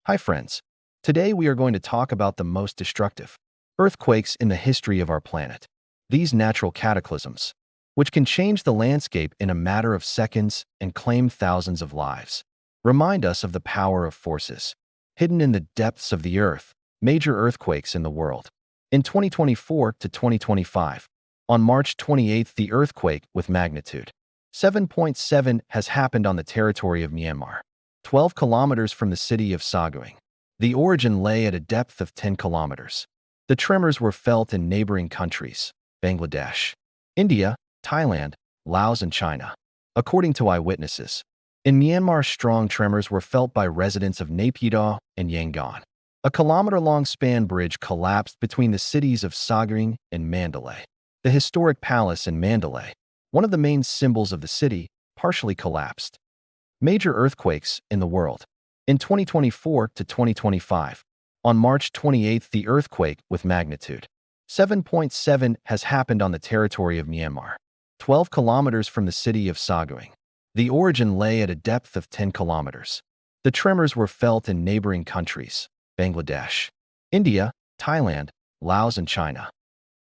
Hi friends. Today we are going to talk about the most destructive earthquakes in the history of our planet. These natural cataclysms, which can change the landscape in a matter of seconds and claim thousands of lives, remind us of the power of forces hidden in the depths of the earth. Major earthquakes in the world. In 2024 to 2025, on March 28th, the earthquake with magnitude 7.7 has happened on the territory of Myanmar, 12 kilometers from the city of Saguing. The origin lay at a depth of 10 kilometers. The tremors were felt in neighboring countries, Bangladesh, India, Thailand, Laos, and China. According to eyewitnesses, in Myanmar, strong tremors were felt by residents of Naypyidaw and Yangon. A kilometer-long span bridge collapsed between the cities of Saguing and Mandalay. The historic palace in Mandalay, one of the main symbols of the city, partially collapsed. Major earthquakes in the world. In 2024 to 2025, on March 28th, the earthquake with magnitude 7.7 has happened on the territory of Myanmar, 12 kilometers from the city of Saguing. The origin lay at a depth of 10 kilometers. The tremors were felt in neighboring countries, Bangladesh, India, Thailand, Laos, and China.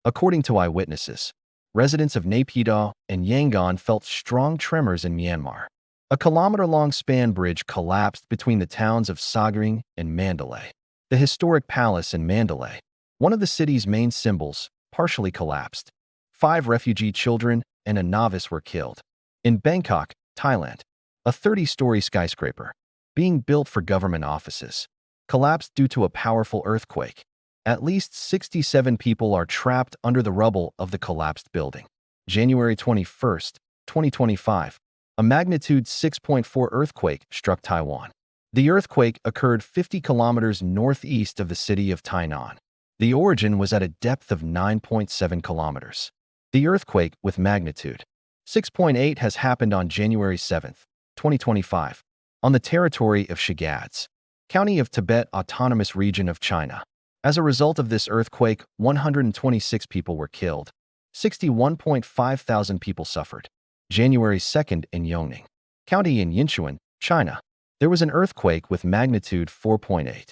According to eyewitnesses, residents of Naypyidaw and Yangon felt strong tremors in Myanmar. A kilometer-long span bridge collapsed between the towns of Saguing and Mandalay. The historic palace in Mandalay, one of the city's main symbols, partially collapsed. 5 refugee children and a novice were killed. In Bangkok, Thailand, a 30-story skyscraper, being built for government offices, collapsed due to a powerful earthquake. At least 67 people are trapped under the rubble of the collapsed building. January 21st, 2025, a magnitude 6.4 earthquake struck Taiwan. The earthquake occurred 50 kilometers northeast of the city of Tainan. The origin was at a depth of 9.7 kilometers. The earthquake with magnitude 6.8 has happened on January 7th, 2025, on the territory of Shagadz, County of Tibet Autonomous Region of China. As a result of this earthquake, 126 people were killed. 61.5 thousand people suffered. January 2nd in Yongning, County in Yinchuan, China, there was an earthquake with magnitude 4.8.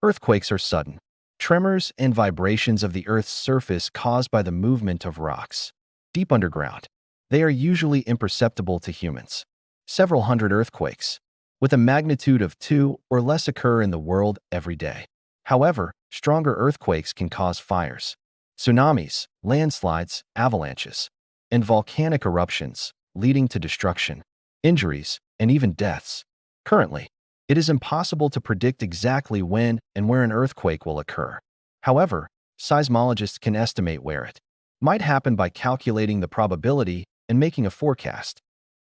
Earthquakes are sudden tremors and vibrations of the Earth's surface caused by the movement of rocks deep underground. They are usually imperceptible to humans. Several hundred earthquakes with a magnitude of 2 or less occur in the world every day. However, stronger earthquakes can cause fires, tsunamis, landslides, avalanches, and volcanic eruptions, leading to destruction, injuries, and even deaths. Currently, it is impossible to predict exactly when and where an earthquake will occur. However, seismologists can estimate where it might happen by calculating the probability and making a forecast.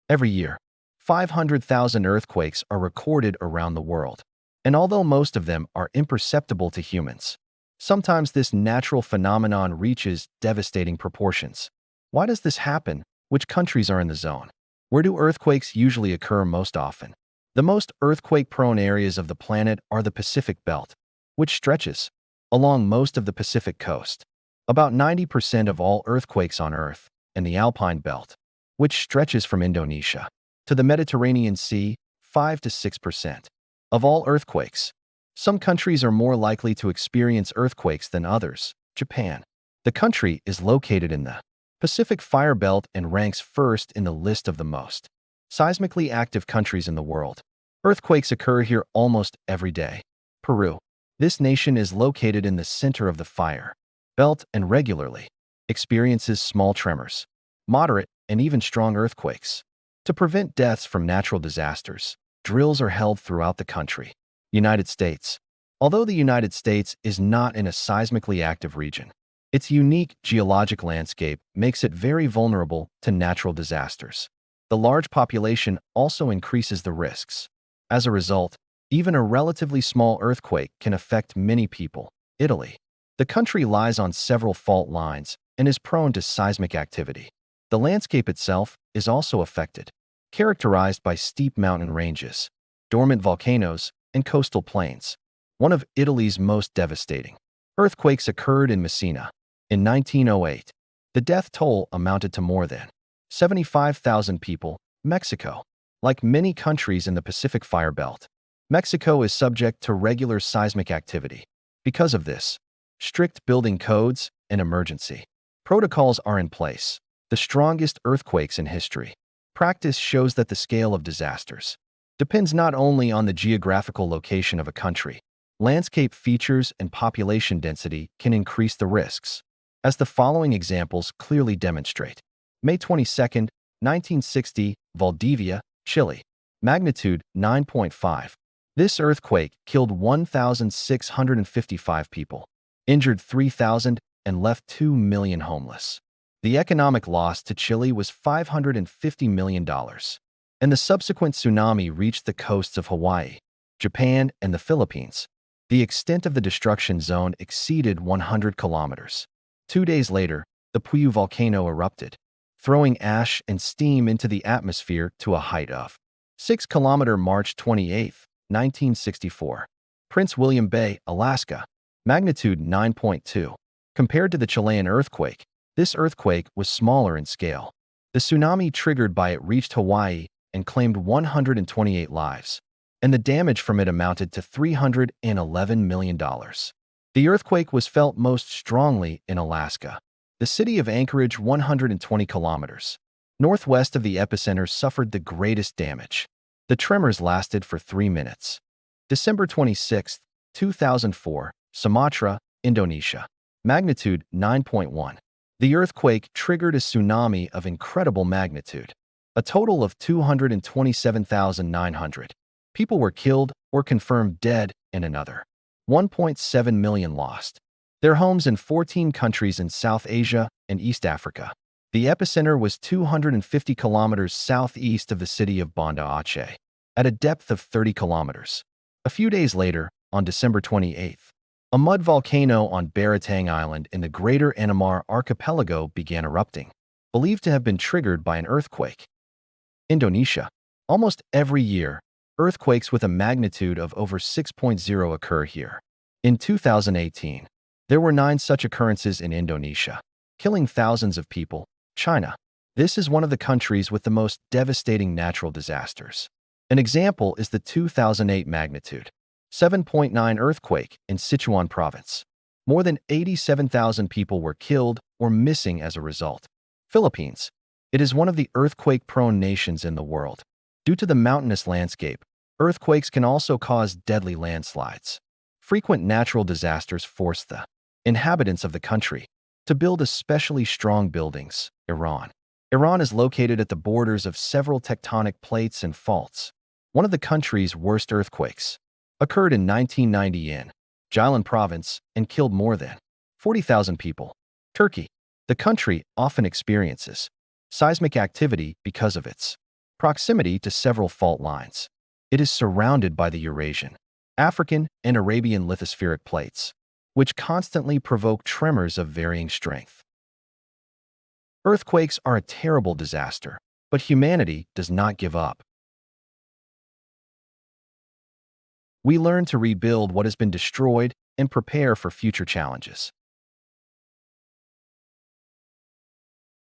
Every year, 500,000 earthquakes are recorded around the world. And although most of them are imperceptible to humans, sometimes this natural phenomenon reaches devastating proportions. Why does this happen? Which countries are in the zone? Where do earthquakes usually occur most often? The most earthquake-prone areas of the planet are the Pacific Belt, which stretches along most of the Pacific coast, about 90% of all earthquakes on Earth, and the Alpine Belt, which stretches from Indonesia to the Mediterranean Sea, 5 to 6%. Of all earthquakes, some countries are more likely to experience earthquakes than others. Japan. The country is located in the Pacific Fire Belt and ranks first in the list of the most seismically active countries in the world. Earthquakes occur here almost every day. Peru. This nation is located in the center of the fire belt and regularly experiences small tremors, moderate, and even strong earthquakes. To prevent deaths from natural disasters, drills are held throughout the country. United States. Although the United States is not in a seismically active region, its unique geologic landscape makes it very vulnerable to natural disasters. The large population also increases the risks. As a result, even a relatively small earthquake can affect many people. Italy. The country lies on several fault lines and is prone to seismic activity. The landscape itself is also affected, characterized by steep mountain ranges, dormant volcanoes, and coastal plains. One of Italy's most devastating earthquakes occurred in Messina in 1908. The death toll amounted to more than 75,000 people. Mexico. Like many countries in the Pacific Fire Belt, Mexico is subject to regular seismic activity. Because of this, strict building codes and emergency protocols are in place. The strongest earthquakes in history. Practice shows that the scale of disasters depends not only on the geographical location of a country. Landscape features and population density can increase the risks, as the following examples clearly demonstrate. May 22, 1960, Valdivia, Chile. Magnitude 9.5. This earthquake killed 1,655 people, injured 3,000, and left 2 million homeless. The economic loss to Chile was $550 million, and the subsequent tsunami reached the coasts of Hawaii, Japan, and the Philippines. The extent of the destruction zone exceeded 100 kilometers. 2 days later, the Puyo volcano erupted, throwing ash and steam into the atmosphere to a height of 6 kilometers. March 28, 1964. Prince William Bay, Alaska. Magnitude 9.2. Compared to the Chilean earthquake, this earthquake was smaller in scale. The tsunami triggered by it reached Hawaii and claimed 128 lives, and the damage from it amounted to $311 million. The earthquake was felt most strongly in Alaska. The city of Anchorage, 120 kilometers northwest of the epicenter, suffered the greatest damage. The tremors lasted for 3 minutes. December 26, 2004, Sumatra, Indonesia. Magnitude 9.1. The earthquake triggered a tsunami of incredible magnitude. A total of 227,900 people were killed or confirmed dead, and another 1.7 million lost their homes in 14 countries in South Asia and East Africa. The epicenter was 250 kilometers southeast of the city of Banda Aceh, at a depth of 30 kilometers. A few days later, on December 28th, a mud volcano on Baratang Island in the Greater Anamar Archipelago began erupting, believed to have been triggered by an earthquake. Indonesia. Almost every year, earthquakes with a magnitude of over 6.0 occur here. In 2018, there were 9 such occurrences in Indonesia, killing thousands of people. China. This is one of the countries with the most devastating natural disasters. An example is the 2008 magnitude 7.9 earthquake in Sichuan province. More than 87,000 people were killed or missing as a result. Philippines. It is one of the earthquake-prone nations in the world. Due to the mountainous landscape, earthquakes can also cause deadly landslides. Frequent natural disasters force the inhabitants of the country to build especially strong buildings. Iran. Iran is located at the borders of several tectonic plates and faults. One of the country's worst earthquakes occurred in 1990 in Jilin province and killed more than 40,000 people. Turkey. The country often experiences seismic activity because of its proximity to several fault lines. It is surrounded by the Eurasian, African, and Arabian lithospheric plates, which constantly provoke tremors of varying strength. Earthquakes are a terrible disaster, but humanity does not give up. We learn to rebuild what has been destroyed and prepare for future challenges.